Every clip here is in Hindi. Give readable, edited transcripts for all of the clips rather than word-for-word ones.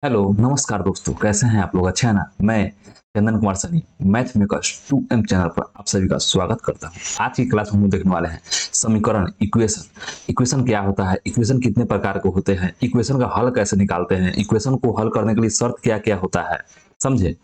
हेलो नमस्कार दोस्तों, कैसे हैं आप लोग? अच्छे हैं ना? मैं Chandan Kumar Sunny math makers 2M channel पर आप सभी का स्वागत करता हूं। आज की क्लास में हम देखने वाले हैं समीकरण, इक्वेशन। इक्वेशन क्या होता है, इक्वेशन कितने प्रकार के होते हैं, इक्वेशन का हल कैसे निकालते हैं, इक्वेशन को हल करने के लिए शर्त क्या क्या होता है, समझे।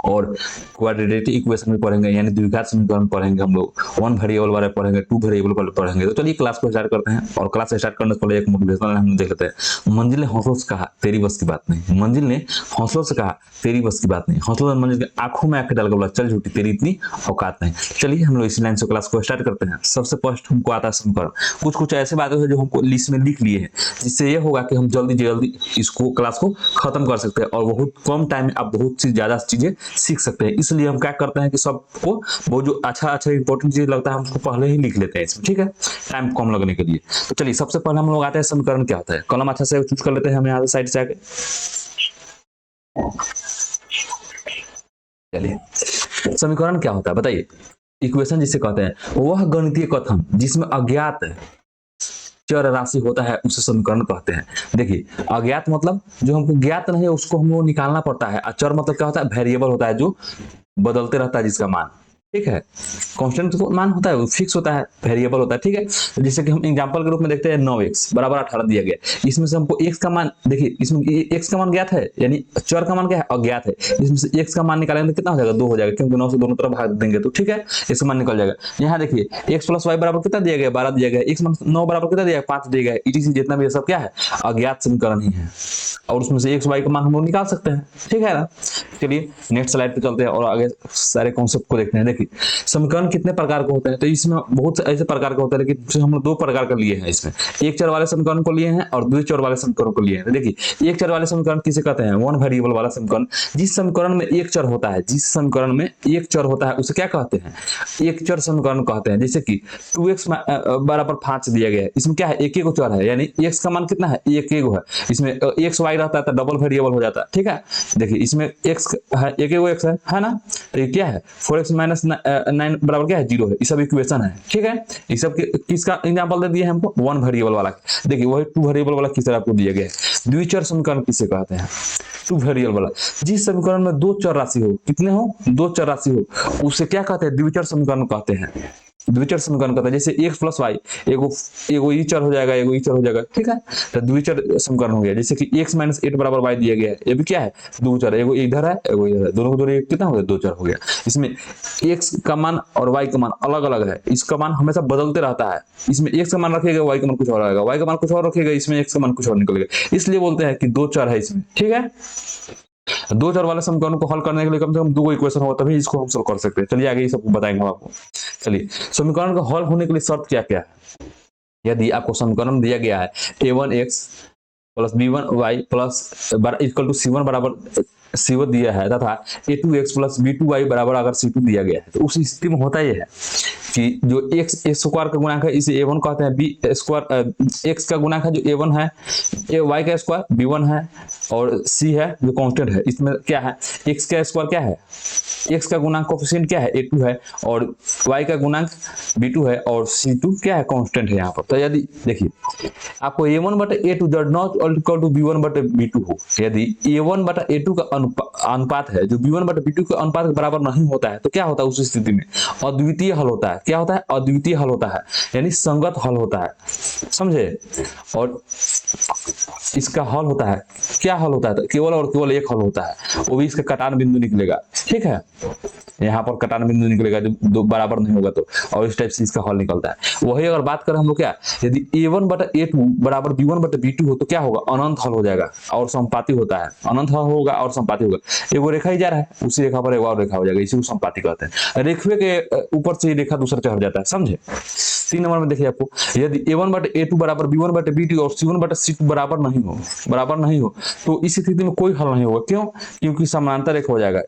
और क्वाड्रेटिक इक्वेशन भी पढ़ेंगे, यानी द्विघात समीकरण पढ़ेंगे हम लोग। वन वेरिएबल वाले पढ़ेंगे, टू वेरिएबल वाले पढ़ेंगे। तो चलिए क्लास को स्टार्ट करते हैं। और क्लास स्टार्ट करने से पहले एक मोटिवेशनल हम देख लेते हैं। मंजिल ने हौसलों से कहा तेरी बस की बात नहीं। मंजिल ने हौसलों से कहा तेरी बस की बात नहीं। हौसलों ने मंजिल के आंखों में आंखें डाल के बोला चल झूठी, तेरी इतनी औकात नहीं। चलिए हम लोग इसी लाइन से क्लास को स्टार्ट करते हैं। सबसे फर्स्ट हमको आता है समीकरण। कुछ कुछ ऐसे बातें हैं जो हमको लिस्ट में लिख लिए हैं, जिससे ये होगा कि हम जल्दी जल्दी इसको क्लास को खत्म कर सकते हैं और बहुत कम टाइम में आप बहुत सी ज्यादा चीजें सीख सकते हैं। इसलिए हम क्या करते हैं कि सबको वो जो अच्छा अच्छा इंपॉर्टेंट चीज लगता है हम उसको पहले ही लिख लेते हैं इसमें, ठीक है, टाइम कम लगने के लिए। तो चलिए सबसे पहले हम लोग आते हैं समीकरण क्या होता है। कलम अच्छा से चूज कर लेते हैं हम यहाँ से साइड से आके। चलिए समीकरण क्या होता है बताइए। इक्वेशन जिसे कहते हैं वह गणितीय कथन जिसमें अज्ञात चर राशि होता है उसे समीकरण कहते हैं। देखिए अज्ञात मतलब जो हमको ज्ञात नहीं है उसको हमको निकालना पड़ता है। अचर मतलब क्या होता है, वेरिएबल होता है जो बदलते रहता है, जिसका मान, ठीक है, कांस्टेंट मान होता है, वो फिक्स होता है, वेरिएबल होता है, ठीक है। तो जैसे कि हम एग्जांपल के रूप में देखते हैं 9x बराबर 18 दिया गया। इसमें से हमको x का मान, देखिए इसमें x का मान ज्ञात है, यानी चर का मान क्या है, अज्ञात है। इसमें से x का मान निकालेंगे तो कितना हो जाएगा, 2 हो जाएगा, क्योंकि 9 से दोनों तरफ भाग देंगे तो ठीक है, इसका मान निकल जाएगा। यहाँ देखिए x प्लस वाई बराबर कितना दिया गया, 12 दिया गया। x मान 9 बराबर कितना दिया गया, 5 दिया गया। etc जितना भी ये सब क्या है, अज्ञात समीकरण ही है, और उसमें से x y का मान हम लोग निकाल सकते हैं, ठीक है ना। चलिए नेक्स्ट स्लाइड पे चलते हैं और आगे सारे कॉन्सेप्ट को देखते हैं। देखिए समीकरण कितने प्रकार के होते हैं, तो इसमें बहुत से ऐसे प्रकार के होते हैं, लेकिन हम लोग 2 प्रकार के लिए हैं इसमें। एक चर वाले समीकरण को लिए हैं और द्वि चर वाले समीकरण को लिए हैं। तो देखिए एक चर वाले समीकरण किसे कहते हैं, वन वेरिएबल वाला समीकरण। जिस समीकरण में एक चर होता है, जिस समीकरण में एक चर होता है उसे क्या कहते हैं, एक चर समीकरण कहते हैं। जैसे कि 2x बराबर 5 दिया गया है, इसमें क्या है, एक ही चर है, यानी x का मान कितना है, एक है। इसमें x y रहता है तो डबल वेरिएबल हो जाता है, ठीक है। देखिए इसमें x है, एक x है ना, तो ये क्या है 4x माइनस 9 बराबर क्या है, 0 है। ये सब इक्वेशन है, ठीक है। ये सब किसका एग्जांपल दे दिया है हमको, वन वेरिएबल वाला। देखिए वही टू वेरिएबल वाला किस तरह आपको दिया गया है। द्विचर समीकरण किसे कहते हैं, टू वेरिएबल वाला। जिस समीकरण में 2 चर राशि हो, कितने हो, 2 चर राशि हो, उसे क्या कहते हैं, द्विचर समीकरण कहते हैं। द्विचर समीकरण कहता है, जैसे x प्लस वाई, एगो एगो ई चर हो जाएगा, एगो ई चर हो जाएगा, ठीक है। तो द्विचर समीकरण हो गया। जैसे कि x माइनस 8 बराबर y दिया गया है, ये भी क्या है, 2 चर, एगो इधर है एगो इधर है, दोनों को दोनों कितना हो गया, 2 चर हो गया। इसमें x का मान और y का मान अलग अलग है, इसका मान हमेशा बदलते रहता है। इसमें x का मान रखेगा, y का मान कुछ और आएगा, y का मान कुछ और रखेगा, इसमें x का मान कुछ और निकलेगा। इसलिए बोलते हैं कि 2 चर है इसमें, ठीक है। 2 चर वाले समीकरण को हल करने के लिए कम से कम 2 इक्वेशन हो, तभी इसको हम सॉल्व कर सकते हैं। चलिए आगे ये सब बताएंगे हम आपको। चलिए समीकरण का हल होने के लिए शर्त क्या क्या है। यदि आपको समीकरण दिया गया है a1x plus b1y plus equal to c1 बराबर c1 दिया है, तथा a2x प्लस b2y बराबर अगर c2 दिया गया है, तो उस स्थिति में होता यह है कि जो x स्क्वायर का गुणांक है इसे a1 कहते हैं, b स्क्वायर x का गुणांक है जो a1 है, y का स्क्वायर b1 है, और c है जो कांस्टेंट है। इसमें क्या है, x का स्क्वायर क्या है, x का गुणांक कोफिशिएंट क्या है, a2 है, और y का गुणांक b2 है, और c2 क्या है, कांस्टेंट है यहाँ पर। तो यदि देखिए आपको a1 बटा a2 dot not equal to b1 बटा b2 हो, यदि a1 बटा a2 का अनुपात है जो b1 बटा b2 के अनुपात के बराबर नहीं होता है, तो क्या होता है उस स्थिति में, अद्वितीय हल होता है। क्या होता है, अद्वितीय हल होता है, यानी संगत हल होता है, समझे। और इसका हल होता है, क्या हल होता है, तो केवल और केवल एक हल होता है, वो भी इसका कटान बिंदु निकलेगा, ठीक है। यहाँ पर कटान बिंदु निकलेगा जब दो बराबर नहीं होगा तो, और इस टाइप से इसका हल निकलता है। वही अगर बात करें हम लोग क्या, यदि a1 बटा a2 बराबर b1 बटा b2 हो, तो क्या होगा, अनंत हल हो जाएगा और संपाती होता है। अनंत हल होगा और संपाती होगा। एगो रेखा ही जा रहा है, उसी रेखा पर एक और रेखा हो जाएगा, इसी को संपाती कहते हैं। रेखवे के ऊपर से रेखा दूसरा चढ़ जाता है, समझे। 3 नंबर में देखिए आपको, यदि a1 बटे a2 बराबर b1 बटे b2 और c1 बटे c2 बराबर नहीं हो, तो इस स्थिति में कोई हल नहीं होगा। क्यों, क्योंकि समानांतर रेखा हो जाएगा,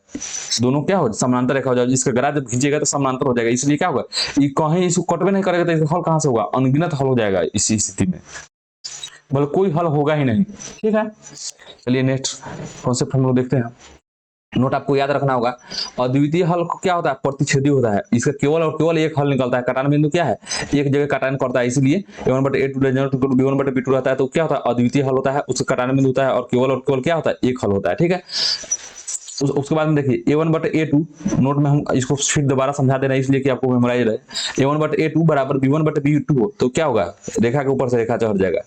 दोनों क्या हो, समानांतर रेखा हो जाएगा, जिसका ग्राफ जब खींचेगा तो समानांतर हो जाएगा। इसलिए क्या होगा, ये कहीं इसको कटवे नहीं करेगा तो हल कहां से होगा, अनगिनत हल हो जाएगा इसी स्थिति में, मतलब कोई हल होगा ही नहीं, ठीक है। चलिए नेक्स्ट कॉन्सेप्ट हम लोग देखते हैं। नोट आपको याद रखना होगा। अद्वितीय हल क्या होता है, प्रतिच्छेदी होता है, इसका केवल और केवल एक हल निकलता है। कटान बिंदु क्या है, एक जगह कटान करता है, इसलिए a1/a2 b1/b2 रहता है, तो क्या होता है, अद्वितीय हल होता है, उसका कटान बिंदु होता है, और केवल क्या होता है, एक हल होता है। ठीक है, उसके बाद में देखिए a1/a2, नोट में हम इसको फिर दोबारा समझा दे रहे हैं इसलिए कि आपको मेमोराइज रहे। a1/a2 बराबर b1/b2 हो तो क्या होगा, रेखा के ऊपर से रेखा चढ़ जाएगा।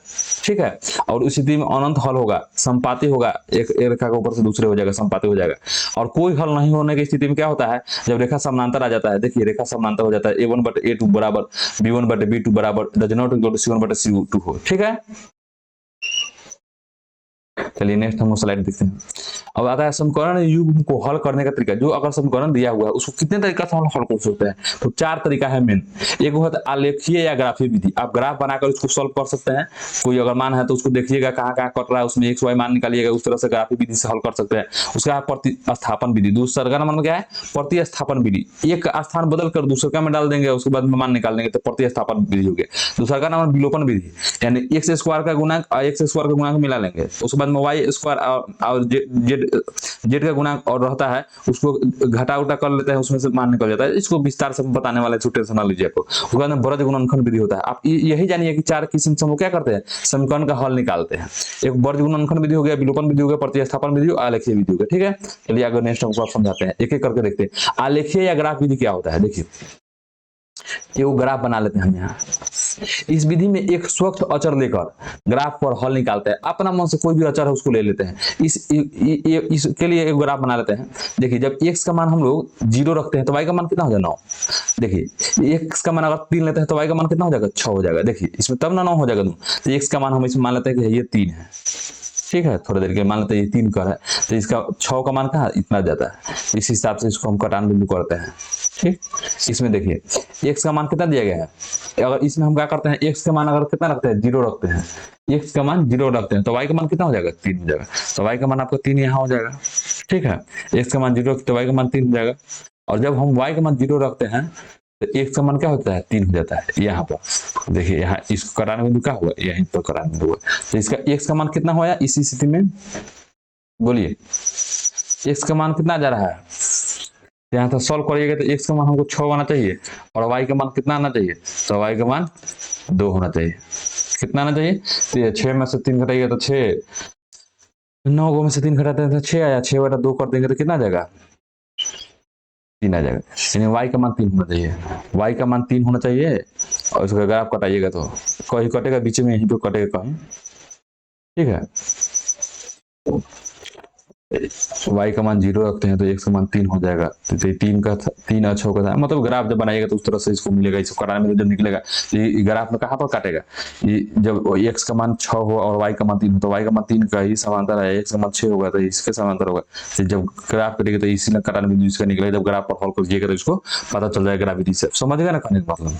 ठीक है, और उस स्थिति में अनंत हल होगा, संपाती होगा, एक रेखा के ऊपर से दूसरे हो जाएगा, संपाती हो जाएगा। और कोई हल नहीं होने की स्थिति में क्या होता है, जब रेखा समानांतर आ जाता है, देखिए रेखा समानांतर हो जाता है, a1/a2 बराबर b1/b2 बराबर does not equal to c1/c2 हो। ठीक है, चलिए नेक्स्ट हम स्लाइड देखते हैं। अब आता है समीकरण युग्म को हल करने का तरीका। जो अगर समीकरण दिया हुआ है उसको कितने तरीका से हम हल कर सकते हैं, तो 4 तरीका है मेन। एक होता है आलेखीय या ग्राफीय विधि, आप ग्राफ बनाकर उसको सॉल्व कर सकते हैं। कोई अगर मान है तो उसको देखिएगा कहाँ कहाँ कट रहा है, उसमें x y मान निकालिएगा, उस तरह से ग्राफीय विधि से हल कर सकते हैं। उसका प्रतिस्थापन विधि, दूसरा का मान क्या है, प्रतिस्थापन विधि। एक स्थान बदल कर दूसरे का में डाल देंगे, उसके बाद में मान निकाल देंगे, तो प्रतिस्थापन विधि हो गया। दूसरा का नाम विलोपन विधि, यानी x स्क्वायर का गुणांक और x स्क्वायर का गुणांक मिला लेंगे, उसके बाद में y स्क्वायर और जेड का गुणांक और रहता है, उसको घटा उटा कर लेते हैं, उसमें से मान निकल जाता है। इसको विस्तार से बताने वाले टेंशन ना लीजिए आपको। उसके बाद में बृहद गुणनखंड विधि होता है। आप यही जानिए कि 4 किस्म से हम क्या करते हैं, समीकरण का हल निकालते हैं। एक बृहद गुणनखंड विधि हो गया, विलोपन विधि हो गया, प्रतिस्थापन विधि, आलेखीय विधि हो गया। ठीक है, चलिए आगे नेक्स्ट हमको समझाते हैं, एक एक करके देखते हैं। आलेखीय या ग्राफ विधि क्या होता है, देखिए ये वो ग्राफ बना लेते हैं हम यहाँ। इस विधि में एक स्वच्छ अचर लेकर ग्राफ पर हल निकालते हैं। अपना मन से कोई भी अचर है उसको ले लेते हैं, इसके लिए एक ग्राफ बना लेते हैं। देखिए जब x का मान हम लोग 0 रखते हैं तो y का मान कितना हो जाएगा 9। देखिए x का मान अगर 3 लेते हैं तो y का मान कितना हो जाएगा 6 हो जाएगा। देखिए इसमें तब ना 9 हो जाएगा, तो x का मान हम इसमें मान लेते हैं कि ये 3 है। ठीक है, थोड़ी देर के मान लेते हैं ये 3 का है, तो इसका 6 का मान कहाँ इतना जाता है, इस हिसाब से इसको हम कटान बिंदु करते हैं। ठीक, इसमें देखिए x का मान कितना दिया गया है, अगर इसमें हम क्या करते हैं, x का मान अगर कितना रखते हैं 0 रखते हैं, x का मान 0 रखते हैं तो y का मान कितना हो जाएगा 3 हो जाएगा, तो y का मान आपका 3 यहाँ हो जाएगा। ठीक है, x का मान 0 रखते तो y का मान 3 हो जाएगा। और जब हम y का मान 0 रखते हैं तो x का मान क्या होता है 3 हो जाता है। यहाँ पर देखिए, यहाँ इसको कराने बिंदु क्या हुआ, यहीं पर कराने बिंदु हुआ, तो इसका x का मान कितना होया इसी स्थिति में, बोलिए x का मान कितना जा रहा है, यहाँ से सॉल्व करिएगा तो x का मान हमको 6 आना चाहिए और y का मान कितना आना चाहिए, तो y का मान 2 होना चाहिए। कितना आना चाहिए, तो ये 6 में से 3 घटाइएगा तो 6, 9 में से 3 घटाते हैं तो 6 आया, 6/2 कर देंगे तो कितना आ जाएगा 3 आ जाएगा। यानी y का मान 3 होना चाहिए, y का मान 3 होना चाहिए। और इसका ग्राफ कटाइएगा तो कहीं कटेगा, बीच में यहीं पे कटेगा कहीं। ठीक है, y का मान 0 रखते हैं तो x का मान 3 हो जाएगा, तो 3 का 3 अच्छा होगा, मतलब ग्राफ जब बनाएगा तो उस तरह से इसको मिलेगा। इसको कराने में जब निकलेगा तो ये ग्राफ में कहाँ पर काटेगा, ये जब x का मान 6 हो और y का मान 3 हो तो y का मान 3 का ही समांतर है, x का मान 6 होगा तो इसके समांतर होगा। तो जब ग्राफ करेगा तो इसी कराने में इसका निकलेगा, जब ग्राफ पर हल करिएगा तो इसको पता चल जाएगा ग्राफ विधि से। समझ गए ना कहने का मतलब,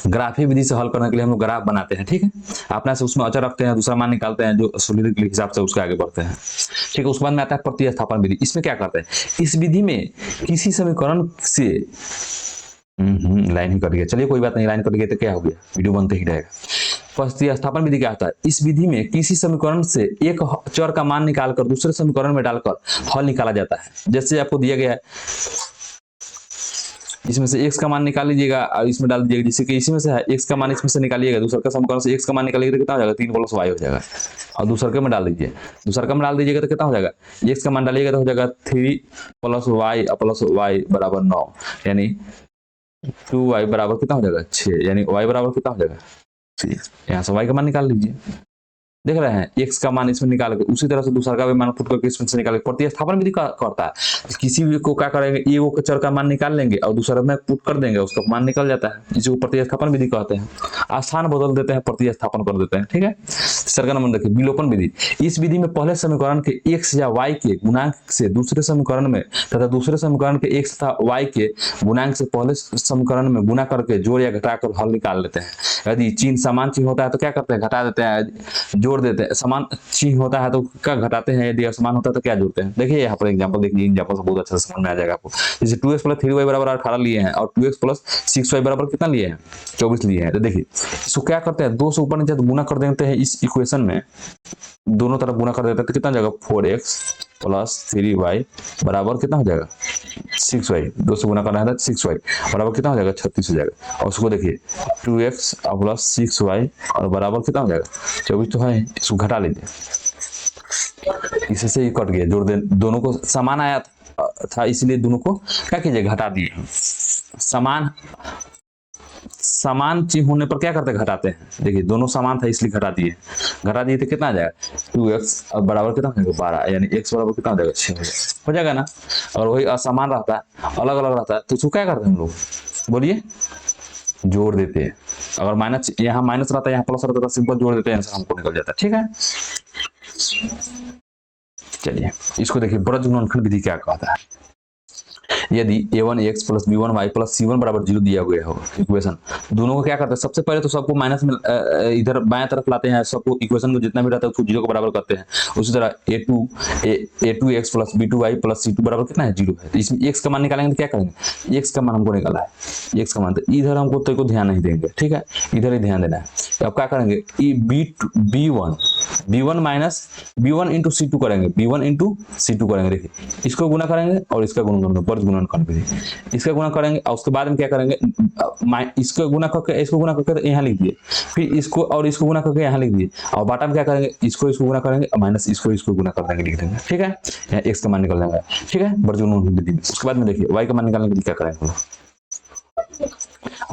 ग्राफीय विधि से हल करने के लिए हम लोग ग्राफ बनाते हैं। ठीक है, अपना से उसमें अचर रखते हैं, दूसरा मान निकालते हैं जो सुविधा के हिसाब से उसके आगे बढ़ते हैं। ठीक है, उसके बाद में आता है प्रतिस्थापन विधि। इसमें क्या करते हैं, इस विधि में किसी समीकरण से लाइन ही कट गया, चलिए कोई बात नहीं, लाइन कट गई तो क्या हो गया, वीडियो बनते ही रहेगा। प्रतिस्थापन विधि क्या होता है, इस विधि में किसी समीकरण से एक चर का मान निकालकर दूसरे समीकरण में डालकर हल निकाला जाता है। जैसे आपको दिया गया है, इसमें से x का मान निकाल लीजिएगा और इसमें डाल दीजिएगा, जैसे कि इसमें से है x का मान इसमें से निकालिएगा, दूसरे का समीकरण से x का मान निकालिएगा तो कितना हो जाएगा 3 + y हो जाएगा। और दूसरे के में डाल दीजिए, दूसरे का में डाल दीजिएगा तो कितना हो जाएगा, x का मान डालिएगा तो हो जाएगा 3 + y बराबर 9, यानी 2y बराबर कितना हो जाएगा 6, यानी y बराबर कितना हो जाएगा 6। यहाँ से y का मान निकाल लीजिए, देख रहे हैं x का मान इसमें निकाल के उसी तरह से दूसरा का भी मान पुट करके इसमें से निकाल के प्रतिस्थापन विधि करता है। किसी भी को क्या करेंगे, एक चर का मान निकाल लेंगे और दूसरा में पुट कर देंगे, उसका मान निकल जाता है, जिसको प्रतिस्थापन विधि कहते हैं। स्थान बदल देते हैं, प्रतिस्थापन कर देते हैं। ठीक है, तीसरा नंबर देखिए विलोपन विधि। इस विधि में पहले समीकरण के x या y के गुणांक से दूसरे समीकरण में तथा दूसरे समीकरण के x तथा y के गुणांक से पहले समीकरण में गुणा करके जोड़ या घटाकर हल निकाल लेते हैं। यदि चिन्ह समान चिन्ह होता है तो क्या करते हैं, घटा देते हैं, जोड़ देते हैं। समान चिन्ह होता है तो क्या घटाते हैं, यदि असमान होता है तो क्या जोड़ते हैं। देखिए यहाँ पर एग्जांपल देखिए, एग्जांपल से बहुत अच्छा समझ में आ जाएगा आपको। जैसे 2x + 3y बराबर 18 लिए हैं और 2x + 6y बराबर कितना लिए हैं 24 लिए हैं। तो देखिए इसको क्या करते हैं, 2 से ऊपर नीचे गुना कर देते हैं। इस इक्वेशन में दोनों तरफ गुना कर देते हैं तो कितना जाएगा 4x प्लस 3y बराबर कितना हो जाएगा 6y, 2 से गुना करना है 6y बराबर कितना हो जाएगा 36 हो जाएगा। और उसको देखिए 2x प्लस 6y और बराबर कितना हो जाएगा 24 तो है, इसको घटा लीजिए, इससे ही कट गया, जोड़ दे, दोनों को समान आया था इसलिए दोनों को क्या कीजिए घटा दिए। समान चीज होने पर क्या करते हैं घटाते हैं, देखिए दोनों समान था इसलिए घटा दिए तो कितना आ जाएगा 2x और बराबर कितना हो जाएगा 12, यानी x बराबर कितना हो जाएगा 6 हो जाएगा ना। और वही असमान रहता है अलग अलग रहता है तो इसको क्या करते हैं हम लोग बोलिए जोड़ देते हैं। अगर माइनस यहाँ माइनस रहता है यहाँ प्लस रहता है सिंपल जोड़ देते हैं आंसर हमको निकल जाता है। ठीक है चलिए इसको देखिए ब्रज गुणनखंड विधि क्या कहता है। यदि a1x plus b1y plus c1 बराबर 0 दिया गया हो इक्वेशन, दोनों को क्या करते हैं सबसे पहले तो सबको माइनस में इधर बाएं तरफ लाते हैं, सबको इक्वेशन में जितना भी रहता है उसको 0 के बराबर करते हैं। उसी तरह a2x plus b2y plus c2 बराबर कितना है 0 है, तो इसमें x का मान निकालेंगे तो क्या करेंगे x का मान हमको निकाला है, x का मान, तो इधर हमको तो ध्यान नहीं देंगे, ठीक है इधर ही ध्यान देना है। अब क्या करेंगे b1 minus b1 into c2 करेंगे, b1 इंटू c2 करेंगे, देखिए इसको गुना करेंगे और इसका गुणा करेंगे, ब्रज गुणनखंड विधि, इसका गुणा करेंगे और उसके बाद में क्या करेंगे इसको गुना करके तो यहाँ लिख दिए, फिर इसको और इसको गुना करके यहाँ लिख दिए और बाटा में क्या करेंगे इसको गुना करेंगे माइनस इसको गुना कर देंगे लिख देंगे। ठीक है यहाँ x का मान निकल जाएगा। ठीक है ब्रज गुणनखंड विधि में। उसके बाद में देखिए y का मान निकालने के लिए क्या करेंगे,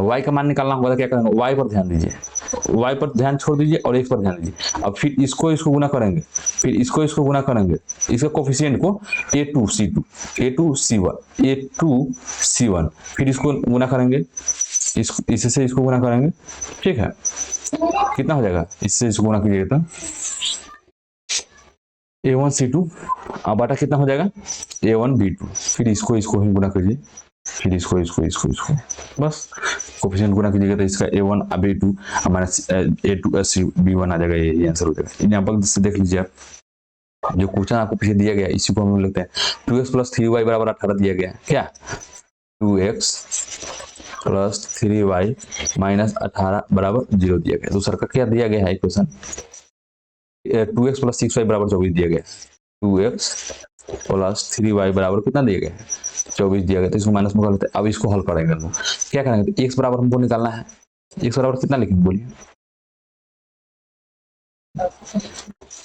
y का मान निकालना होगा तो क्या करेंगे y पर ध्यान दीजिए, y पर ध्यान छोड़ दीजिए और x पर ध्यान दीजिए। अब फिर इसको गुना करेंगे, फिर इसको गुना करेंगे, इसके कोफिशिएंट को a2c1 फिर इसको गुना करेंगे, इससे इसको गुना करेंगे। ठीक है कितना हो जाएगा इससे इसको गुना कीजिएगा तो a1c2 अब बाटा कितना हो जाएगा a1b2, फिर इसको ही गुना कीजिए, फिर इसको बस कोफिशिएंट गुना कीजिएगा तो इसका a1 b2 minus a2 b1 आ जाएगा, ये आंसर हो जाएगा। एग्जांपल से देख लीजिए आप जो क्वेश्चन आपको पीछे दिया गया इसी को हम लोग लिखते हैं 2x प्लस 3y बराबर 18 दिया गया है, क्या 2x प्लस 3y माइनस 18 बराबर 0 दिया गया। दूसरा का क्या दिया गया है इक्वेशन 2x प्लस 6y बराबर 24 दिया गया, 2x प्लस 3y बराबर कितना दिया गया है 24 दिया गया, तो इसको माइनस में कर लेते हैं। अब इसको हल करेंगे हम लोग, क्या करेंगे तो x बराबर हमको निकालना है, x बराबर कितना लिखेंगे बोलिए,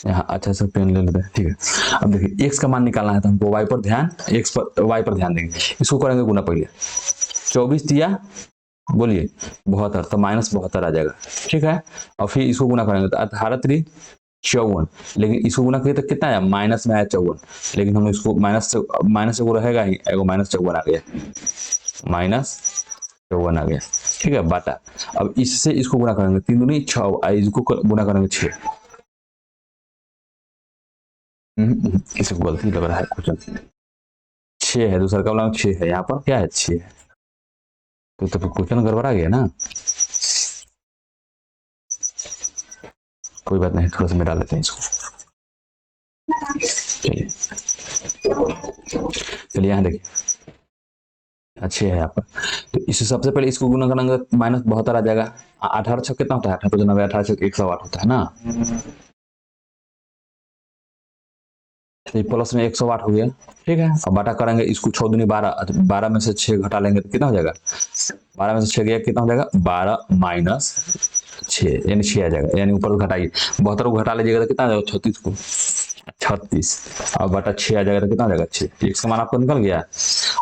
यहाँ अच्छा सा पेन ले लेते हैं। ठीक है अब देखिए x का मान निकालना है तो हमको y पर ध्यान देंगे, इसको करेंगे गुना, पहले 24 दिया बोलिए 72 तो माइनस 72 आ जाएगा। ठीक है और फिर इसको गुना करेंगे तो 18 3 54, लेकिन इसको गुना किए तो कितना आया माइनस में आया 54, लेकिन हम इसको माइनस से वो रहेगा ही, एगो माइनस 54 आ गया, माइनस 54 आ गया। ठीक है बाटा, अब इससे इसको गुना करेंगे 3 दूनी 6, इसको गुना करेंगे 6, इसको गलती लग रहा है क्वेश्चन 6 है, दूसरा का बोला 6 है, यहाँ पर क्या है 6 है, तो क्वेश्चन गड़बड़ा गया ना, कोई बात नहीं थोड़ा सा मिटा लेते हैं इसको। चलिए यहाँ देखिए अच्छे है यहाँ पर, तो इससे सबसे पहले इसको गुना करेंगे माइनस 72 आ जाएगा, 18 छक कितना होता है 18 तो 90, 18 छक 108 होता है ना, प्लस में 108 हो गया। ठीक है अब बाटा करेंगे, इसको 6 दूनी 12 में से 6 घटा लेंगे तो कितना हो जाएगा 12 में से 6 गया कितना हो जाएगा 12 माइनस 6 यानी 6 आ जाएगा, यानी ऊपर घटाइए 72 को घटा लीजिएगा तो कितना आ जाएगा 36 को 36, अब बटा 6 आ जाएगा तो कितना आ जाएगा 6, x का मान आपको निकल गया।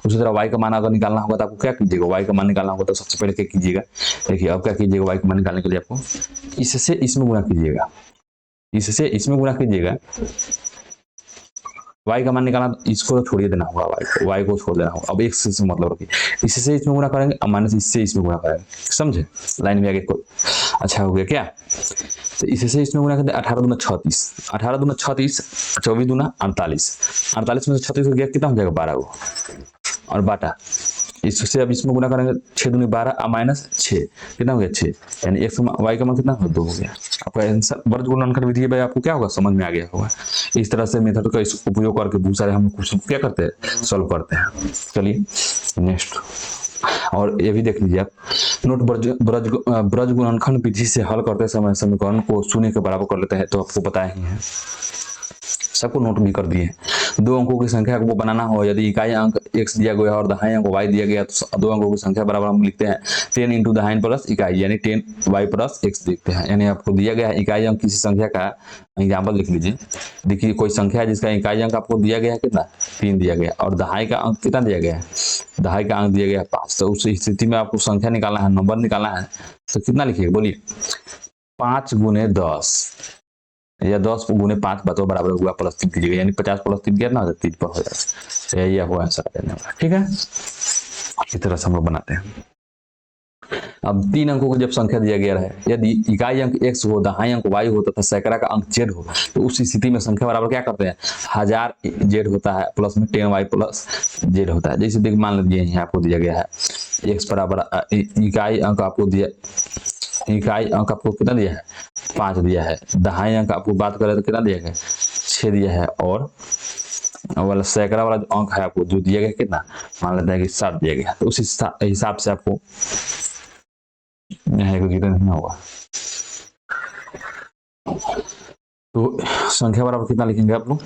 उसी तरह y का मान अगर निकालना होगा तो आपको क्या कीजिएगा, y का मान निकालना होगा तो सबसे पहले क्या कीजिएगा, देखिए अब क्या कीजिएगा y का मान निकालने के लिए आपको इससे इसमें गुणा कीजिएगा, इससे इसमें गुणा कीजिएगा, y का मान निकालना इसको छोड़िए देना होगा, y को छोड़ देना होगा। अब x से मतलब रखिए, इससे इसमें गुणा करेंगे और माइनस इससे इसमें गुणा करेंगे, समझे लाइन में आगे कोई अच्छा हो गया क्या, तो इससे इसमें गुणा करते 18 दूना 36, 18 दूना 36, 24 दूना 48, 48 में से 36 गया कितना हो जाएगा 12 को, और बाटा इससे अब इसमें गुणा करेंगे 6 दूनी 12 माइनस 6 कितना हो गया 6, यानी x y का मान कितना हो 2 हो गया। आपका आंसर ब्रज गुणनखंड विधि भाई आपको क्या होगा समझ में आ गया होगा। इस तरह से मेथड का उपयोग करके बहुत सारे हम क्वेश्चन क्या करते हैं सॉल्व करते हैं। चलिए नेक्स्ट, और ये भी देख लीजिए आप नोट ब्रज गुणनखंड विधि से हल करते समय समीकरण को शून्य के बराबर कर लेते हैं, तो आपको पता ही है सबको नोट भी कर दिए। दो अंकों की संख्या को बनाना हो, यदि इकाई अंक x दिया गया है और दहाई अंक y दिया गया तो दो अंकों की संख्या बराबर हम लिखते हैं 10 इंटू दहाई प्लस इकाई, यानी 10y प्लस x लिखते हैं। यानी आपको दिया गया है इकाई अंक किसी संख्या का एग्जाम्पल लिख लीजिए। देखिए कोई संख्या है जिसका इकाई अंक आपको दिया गया है कितना 3 दिया गया और दहाई का अंक कितना दिया गया है, दहाई का अंक दिया गया है 5। तो उस स्थिति में आपको संख्या निकालना है, नंबर निकालना है, तो कितना लिखिए बोलिए 5 गुने 10 या 10 गुने 5 बताओ बराबर हुआ प्लस 3 कीजिएगा, यानी 50 प्लस 3 कितना हो जाता है 3 पर हो जाता है। यही आपको आंसर देने वाला। ठीक है, इस तरह से हम लोग बनाते हैं। अब 3 अंकों को जब संख्या दिया गया है, यदि इकाई अंक x हो, दहाई अंक y हो तथा सैकड़ा का अंक z हो, तो उस स्थिति में संख्या बराबर क्या करते हैं 1000 z होता है प्लस में 10y प्लस z होता है। जैसे देख मान लीजिए यहाँ आपको दिया गया है x बराबर इकाई अंक आपको दिया, इकाई अंक आपको कितना दिया है 5 दिया है, दहाई अंक आपको बात करें तो कितना दिया गया 6 दिया है, और वाला सैकड़ा वाला जो अंक है आपको जो दिया गया कितना मान लेते हैं कि 7 दिया गया। तो उस हिसाब से आपको नहीं होगा। तो संख्या बराबर कितना लिखेंगे आप लोग,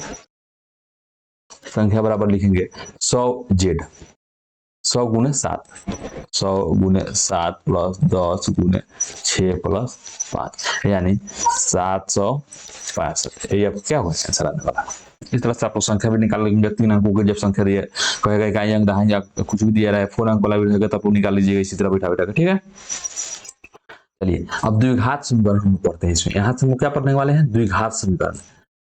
संख्या बराबर लिखेंगे 100z, 100 गुने 7, 100 गुने 7 प्लस 10 गुने 6 प्लस 5, यानी 765। ये अब क्या होगा आंसर आने वाला। इस तरह से आप लोग संख्या भी निकाल लेंगे। 3 अंकों की जब संख्या दिए कहेगा इकाई अंक दहाई अंक कुछ भी दिया रहा है 4 अंक वाला भी रहेगा तो आप लोग निकाल लीजिएगा इसी तरह बैठा बैठा कर। ठीक है, चलिए अब द्विघात समीकरण हम पढ़ते हैं। इसमें यहाँ से हम क्या पढ़ने वाले हैं द्विघात समीकरण,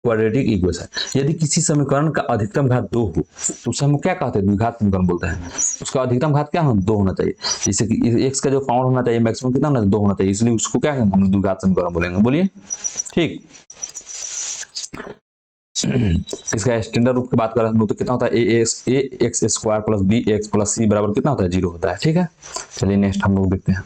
क्वाड्रेटिक इक्वेशन। यदि किसी समीकरण का अधिकतम घात 2 हो तो उसे हम क्या कहते हैं द्विघात समीकरण बोलते हैं। उसका अधिकतम घात क्या होना 2 होना चाहिए, जैसे कि x का जो पावर होना चाहिए मैक्सिमम कितना होना 2 होना चाहिए, इसलिए उसको क्या है हम द्विघात समीकरण बोलेंगे। बोलिए ठीक। इसका स्टैंडर्ड रूप की बात करें हम लोग तो कितना होता है ax square plus bx plus c बराबर कितना होता है 0 होता है। ठीक है, चलिए नेक्स्ट हम लोग देखते हैं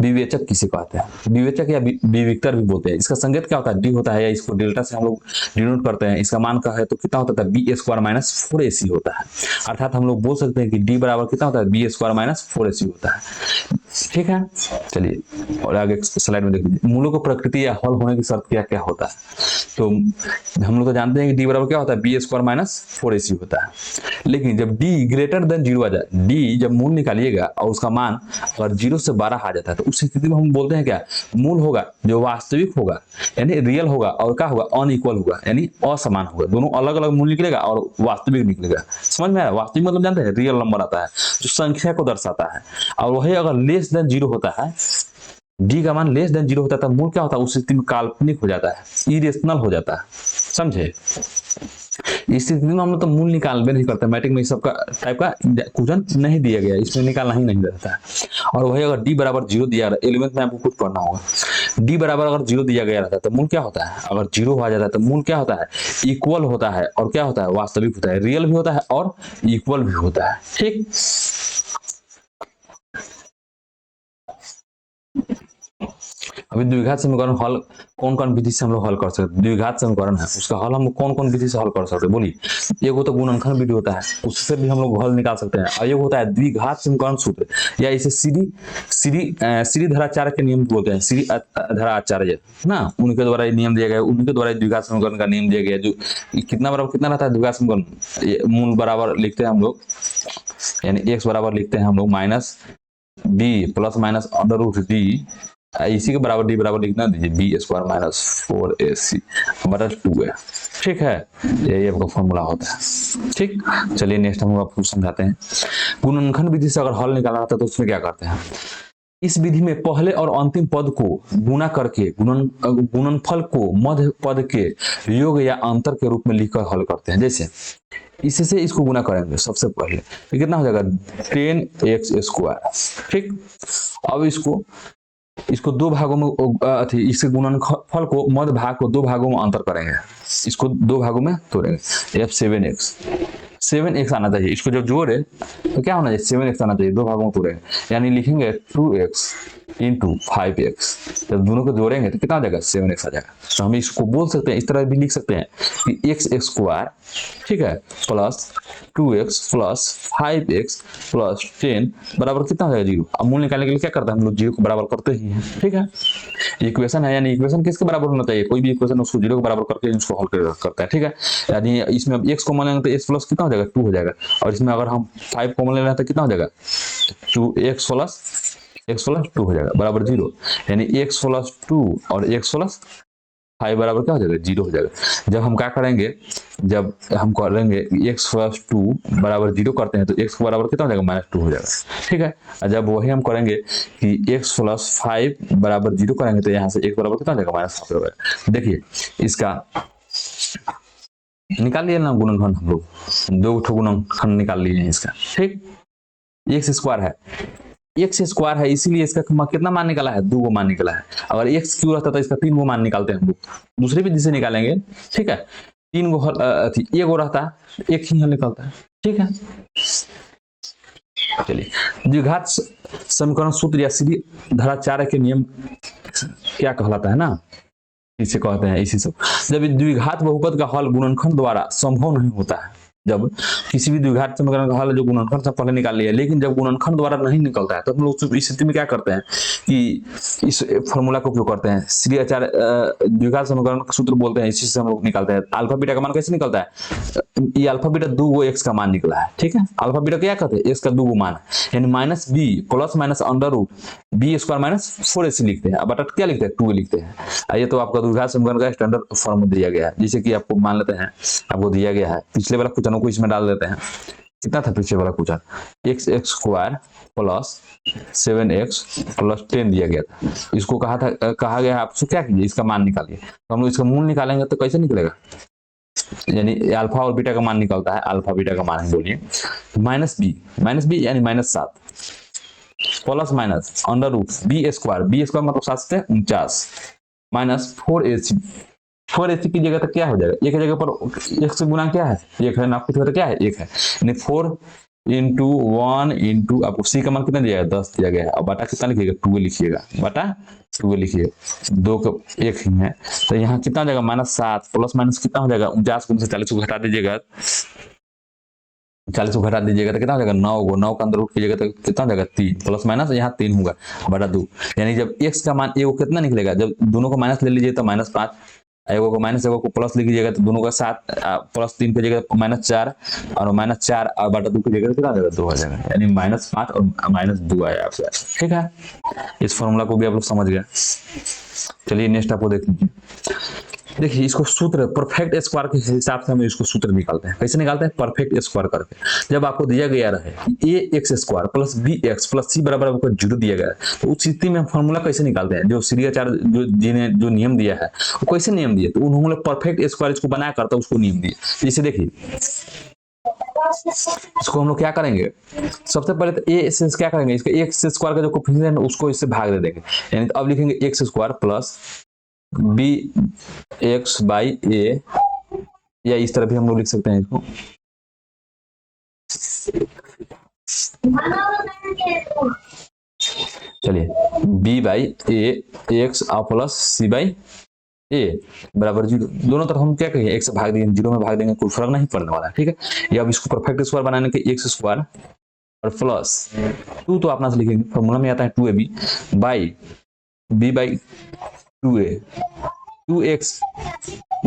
विवेचक किसे कहते हैं। विवेचक या विविक्तर भी बोलते हैं। इसका संकेत क्या होता है d होता है, या इसको डेल्टा से हम लोग डिनोट करते हैं। इसका मान का है तो कितना होता है b स्क्वायर माइनस 4ac होता है, अर्थात हम लोग बोल सकते हैं कि d बराबर कितना होता है b स्क्वायर माइनस 4ac होता है। ठीक है, चलिए और आगे स्लाइड में देख लीजिए मूलों को प्रकृति या हल होने की शर्त क्या क्या होता है। तो हम लोग तो जानते हैं कि d बराबर क्या होता है b स्क्वायर माइनस 4ac होता है, लेकिन जब d ग्रेटर देन 0 आ जाए, d जब मूल निकालिएगा और उसका मान अगर 0 से 12 आ जाता है तो उस स्थिति में हम बोलते हैं क्या मूल होगा जो वास्तविक होगा यानी रियल होगा, और क्या होगा अनइक्वल होगा यानी असमान होगा। दोनों अलग अलग मूल निकलेगा और वास्तविक निकलेगा। समझ में आया, वास्तविक मतलब जानते हैं रियल नंबर आता है जो संख्या को दर्शाता है, और वही अगर लेस देन 0 होता है, d का मान लेस देन 0 होता है तब मूल क्या होता है उस स्थिति में काल्पनिक हो जाता है, इरेशनल हो जाता है। समझे, इस स्थिति में हम लोग तो मूल निकालबे नहीं करते, मैट्रिक में सबका टाइप का क्वेश्चन नहीं दिया गया, इसमें निकालना ही नहीं रहता है। और वही अगर d बराबर 0 दिया, 11th में आपको कुछ पढ़ना होगा, d बराबर अगर 0 दिया गया रहता है तो मूल क्या होता है, अगर 0 आ जाता है तो मूल क्या होता है इक्वल होता है, और क्या होता है वास्तविक होता है, रियल भी होता है और इक्वल भी होता है। ठीक, अभी द्विघात समीकरण हल कौन कौन विधि से हम लोग हल कर सकते हैं। द्विघात समीकरण है उसका हल हम कौन कौन विधि से हल कर सकते हैं बोलिए। एक होता है गुणनखंड विधि होता है, उससे भी हम लोग हल निकाल सकते हैं। और एक होता है द्विघात समीकरण सूत्र, या इसे श्रीधराचार्य के नियम बोलते हैं, श्रीधराचार्य ना, उनके द्वारा नियम दिया गया, उनके द्वारा द्विघात समीकरण का नियम दिया गया। जो कितना बराबर कितना रहता है द्विघात समीकरण, मूल बराबर लिखते हैं हम लोग, यानी x बराबर लिखते हैं हम लोग minus b plus minus under root d, इसी के बराबर d बराबर लिखना दीजिए b स्क्वायर माइनस 4ac बटा 2 है। ठीक है, यही आपका फॉर्मूला होता है। ठीक, चलिए नेक्स्ट हम आपको समझाते हैं। गुणनखंड विधि से अगर हल निकालना रहता है तो उसमें क्या करते हैं, इस विधि में पहले और अंतिम पद को गुणा करके गुणनफल को मध्य पद के योग या अंतर के रूप में लिखकर हल करते हैं। जैसे इससे इसको गुना करेंगे सबसे पहले तो कितना हो जाएगा 10x स्क्वायर। ठीक, अब इसको दो भागों में इसके गुणनफल को मध्य भाग को दो भागों में अंतर करेंगे, इसको दो भागों में तोड़ेंगे, f 7x आना चाहिए। इसको जब जोड़े तो क्या होना चाहिए 7x आना चाहिए, दो भागों में तोड़ेंगे, यानी लिखेंगे 2x इंटू 5x। जब दोनों को जोड़ेंगे तो कितना आ जाएगा 7x आ जाएगा। तो हम इसको बोल सकते हैं, इस तरह भी लिख सकते हैं कि x स्क्वायर, ठीक है, plus 2x plus 5x plus 10 बराबर कितना हो जाएगा 0। अब मूल निकालने के लिए क्या करते हैं हम लोग, 0 को बराबर करते ही हैं, ठीक है। इक्वेशन है, यानी इक्वेशन किसके बराबर होना चाहिए, कोई भी इक्वेशन उसको 0 के बराबर करके इसको हल करता है, ठीक है। यानी इसमें अब x कॉमन लेंगे तो x प्लस कितना हो जाएगा 2 हो जाएगा, और इसमें अगर हम 5 कॉमन ले रहे हैं तो कितना हो जाएगा 2x प्लस 2 हो जाएगा बराबर 0। यानी x प्लस 2 और x प्लस 5 बराबर क्या हो जाएगा 0 हो जाएगा। जब हम क्या करेंगे, जब हम करेंगे x प्लस 2 बराबर 0 करते हैं तो x बराबर कितना हो जाएगा -2 हो जाएगा, ठीक है। और जब वही हम करेंगे कि x प्लस 5 बराबर 0 करेंगे तो यहाँ से x बराबर कितना हो जाएगा -5 हो जाएगा। देखिए इसका निकाल लिया ना गुणनखंड, हम लोग 2 गुणनखंड निकाल लिए हैं इसका, ठीक। x स्क्वायर है, x स्क्वायर है, इसीलिए इसका कितना मान निकाला है 2 मान निकाला है। अगर x क्यों रहता तो इसका 3 मान निकालते हैं हम लोग, दूसरी विधि से निकालेंगे, ठीक है। 3 1 रहता, एक ही हल निकलता है, ठीक है। चलिए द्विघात समीकरण सूत्र या सीधी धारा 4 के नियम क्या कहलाता है ना, इसे कहते हैं इसी से। जब द्विघात बहुपद का हल गुणनखंड द्वारा संभव नहीं होता है, जब किसी भी द्विघात समीकरण का हल जो गुणनखंड से पहले निकाल लिया, लेकिन जब गुणनखंड द्वारा नहीं निकलता है तो हम लोग इस स्थिति में क्या करते हैं कि इस फॉर्मूला का उपयोग करते हैं, सीधे द्विघात समीकरण का सूत्र बोलते हैं, इसी से हम लोग निकालते हैं। अल्फा बीटा का मान कैसे निकलता है, ये अल्फा बीटा 2 x का मान निकला है, ठीक है। अल्फा बीटा क्या कहते हैं, x का 2 मान, यानी minus B plus minus under root B square minus 4ac लिखते हैं। अब बटा क्या लिखते हैं 2 लिखते हैं। ये तो आपका द्विघात समीकरण का स्टैंडर्ड फॉर्म दिया गया है, जैसे कि आपको मान लेते हैं आपको दिया गया है, पिछले वाला क्वेश्चन को इसमें डाल देते हैं। कितना था पिछले वाला question, x square plus 7x plus 10 दिया गया था, इसको कहा गया है आपसे क्या कीजिए इसका मान निकालिए। तो हम लोग इसका मूल निकालेंगे तो कैसे निकलेगा, यानी अल्फा और बीटा का मान निकलता है, अल्फा बीटा का मान है बोलिए माइनस बी यानी -7 plus minus under root B square मतलब 7 से 49 माइनस 4ac की जगह तो क्या हो जाएगा, एक जगह पर एक से गुना क्या है 1 है ना, कुछ तो क्या है 1 है, यानी 4 इंटू 1 इंटू आपको सी का मान कितना दिया है 10 दिया गया है, और बटा कितना लिखिएगा 2 लिखिएगा, बटा 2 लिखिए, 2 का 1 ही है। तो यहाँ कितना हो जाएगा -7 प्लस माइनस कितना हो जाएगा 49 को 40 को घटा दीजिएगा, 40 को घटा दीजिएगा तो कितना हो जाएगा 9 का अंदर रूट कीजिएगा तो कितना हो जाएगा 3 प्लस माइनस यहाँ 3 होगा बटा 2। यानी जब x का मान एगो कितना निकलेगा, जब दोनों को माइनस ले लीजिए तो -5, एगो को माइनस एगो को प्लस लिख लीजिएगा तो दोनों का 7 प्लस 3 की जगह -4 और -4 और बटा 2 की जगह कितना आ जाएगा 2 आ जाएगा, यानी -5 और -2 आया आपका, ठीक है। इस फॉर्मूला को भी आप लोग समझ गए। चलिए नेक्स्ट आपको देख लीजिए, देखिए इसको सूत्र परफेक्ट स्क्वायर के हिसाब से हम इसको सूत्र निकालते हैं। कैसे निकालते हैं, परफेक्ट स्क्वायर करके। जब आपको दिया गया रहे ax square plus bx plus c बराबर आपको 0 दिया गया है, तो उस स्थिति में फॉर्मूला कैसे निकालते हैं, जो सीरिया 4 जो नियम दिया है वो कैसे नियम दिए, तो उन्होंने परफेक्ट स्क्वायर इसको बना करता उसको नियम दिए। जैसे देखिए इसको हम लोग क्या करेंगे, सबसे पहले तो a से क्या करेंगे, इसका x स्क्वायर का जो कोफिशिएंट है उसको इससे भाग दे देंगे, यानी अब लिखेंगे x square plus bx by a, या इस तरह भी हम लोग लिख सकते हैं इसको, चलिए b by a x plus c by a बराबर 0। दोनों तरफ हम क्या कहेंगे, x से भाग देंगे 0 में भाग देंगे, कोई फर्क नहीं पड़ने वाला है, ठीक है। या अब इसको परफेक्ट स्क्वायर बनाने के x स्क्वायर और प्लस 2 तो अपना से लिखेंगे, फॉर्मूला में आता है 2ab by b by 2a 2x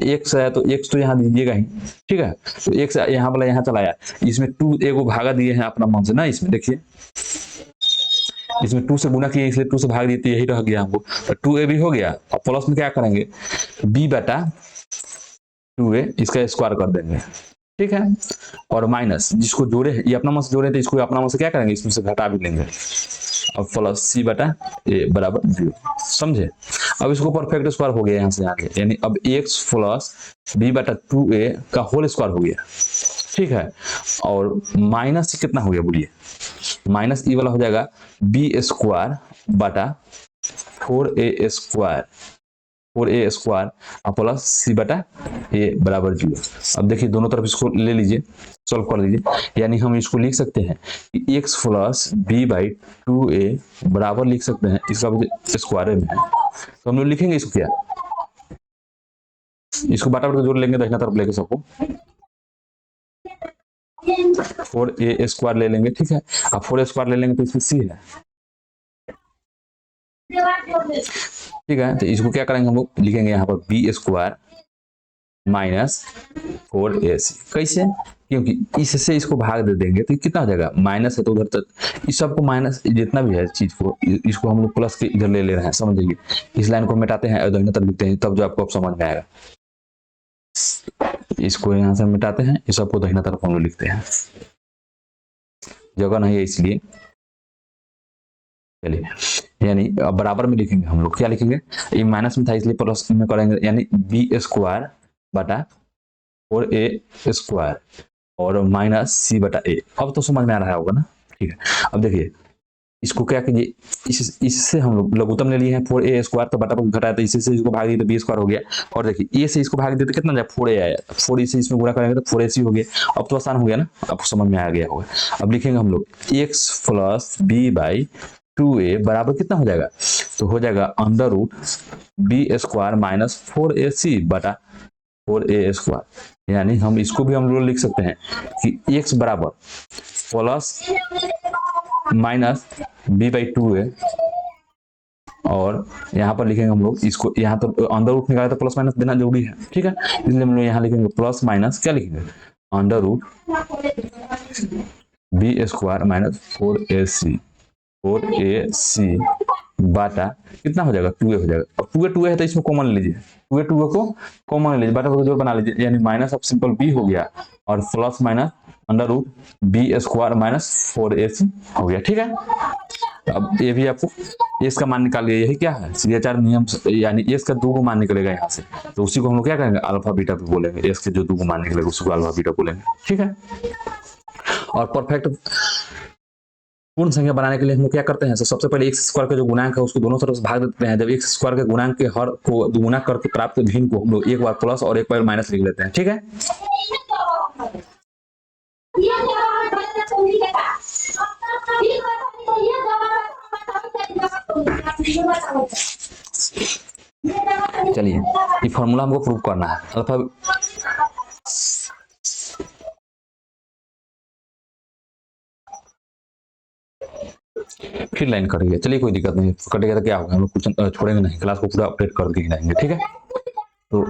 x है तो x तो यहाँ दीजिएगा ही, ठीक है। तो x यहाँ वाला यहाँ चला आया, इसमें 2 एगो भागा दिए हैं अपना मन से ना, इसमें देखिए इसमें 2 से गुना किए इसलिए 2 से भाग दिए तो यही रह गया हमको, तो 2a भी हो गया। और प्लस में क्या करेंगे b बटा 2a इसका स्क्वायर कर देंगे, ठीक है। और माइनस जिसको जोड़े ये अपना मन से जोड़े तो इसको अपना मन से क्या करेंगे इसमें से घटा भी लेंगे, और प्लस c बटा a बराबर 0, समझे। अब इसको परफेक्ट स्क्वायर हो गया यहाँ से आगे, यानी अब x प्लस b बटा 2a का होल स्क्वायर हो गया, ठीक है। और माइनस कितना हो गया बोलिए, माइनस ई वाला हो जाएगा b स्क्वायर बटा 4a square 4a square plus सी बटा ए बराबर 0। अब देखिए दोनों तरफ इसको ले लीजिए, सॉल्व कर लीजिए, यानी हम इसको लिख सकते हैं कि x plus B by 2a बराबर लिख सकते हैं, इसका स्क्वायर में है तो हम लोग लिखेंगे इसको क्या, इसको बटा बटा जोड़ लेंगे दाहिना तरफ लेके सबको 4a स्क्वायर ले लेंगे, ठीक है। अब 4a स्क्वायर ले लेंगे तो इसमें c है, ठीक है। तो इसको क्या करेंगे हम लोग, लिखेंगे यहाँ पर बी स्क्वायर माइनस 4ac। कैसे, क्योंकि इससे इसको भाग दे देंगे तो कितना हो जाएगा, माइनस है तो उधर तक इस सबको माइनस जितना भी है चीज को इसको हम लोग प्लस के इधर ले रहे हैं, समझिए। इस लाइन को मिटाते हैं और दाहिने तरफ लिखते हैं, तब जो आपको अब समझ में आएगा। इसको यहाँ से मिटाते हैं, इस सबको दाहिना तरफ हम लोग लिखते हैं, जगह नहीं है इसलिए। चलिए, यानी अब बराबर में लिखेंगे हम लोग, क्या लिखेंगे, ये माइनस में था इसलिए प्लस में करेंगे, यानी बी स्क्वायर बटा 4a स्क्वायर और माइनस सी बटा ए। अब तो समझ में आ रहा होगा ना, ठीक है। अब देखिए इसको क्या कीजिए, इससे हम लोग लघुत्तम ले लिए हैं 4a स्क्वायर, तो बटा घटाया तो इससे इसको भाग दिए तो b स्क्वायर हो गया, और देखिए a से इसको भाग दिए तो कितना जाए 4a आया, 4a से इसमें गुणा करेंगे तो 4ac हो गया। अब तो आसान हो गया ना, अब समझ में आ गया होगा। अब लिखेंगे हम लोग x plus B by 2a बराबर कितना हो जाएगा, तो हो जाएगा under root B square minus 4ac बटा 4a स्क्वायर। यानी हम इसको भी हम लोग लिख सकते हैं कि x बराबर plus minus B by 2a, और यहाँ पर लिखेंगे हम लोग इसको, यहाँ तो अंडर रूट निकाले तो प्लस माइनस देना जरूरी है, ठीक है। इसलिए हम लोग यहाँ लिखेंगे प्लस माइनस क्या लिखेंगे, under root B square minus 4ac बाटा कितना हो जाएगा 2a हो जाएगा। अब 2a है तो इसमें कॉमन ले लीजिए, 2a को कॉमन ले लीजिए, बाटा को जोड़ बना लीजिए, यानी माइनस अब सिंपल b हो गया और plus minus under root B square minus 4ac हो गया, ठीक है। अब ये भी आपको एस का मान निकाल लिया, यही क्या है CHR नियम, यानी एस का 2 मान निकलेगा यहाँ से, तो उसी को हम लोग क्या करेंगे अल्फा बीटा पे बोलेंगे, एस के जो 2 मान निकलेगा उसी को अल्फा बीटा बोलेंगे, ठीक है। और परफेक्ट पूर्ण संख्या बनाने के लिए हम लोग क्या करते हैं, सबसे पहले एक्स स्क्वायर का जो गुणांक है उसको दोनों तरफ से भाग देते हैं। जब एक्स स्क्वायर के गुणांक के हर को दुगुना करके प्राप्त भिन्न को हम लोग एक बार प्लस और एक बार माइनस लिख लेते हैं, ठीक है। चलिए ये फॉर्मूला हमको प्रूव करना है, अल्फा फिर लाइन कट गया, चलिए कोई दिक्कत नहीं, कटेगा तो क्या होगा, हम लोग कुछ छोड़ेंगे नहीं, क्लास को पूरा अपडेट करके ही रहेंगे, ठीक है। तो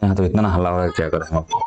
यहाँ तो इतना ना हल्ला हो रहा है, क्या करें हम आपको।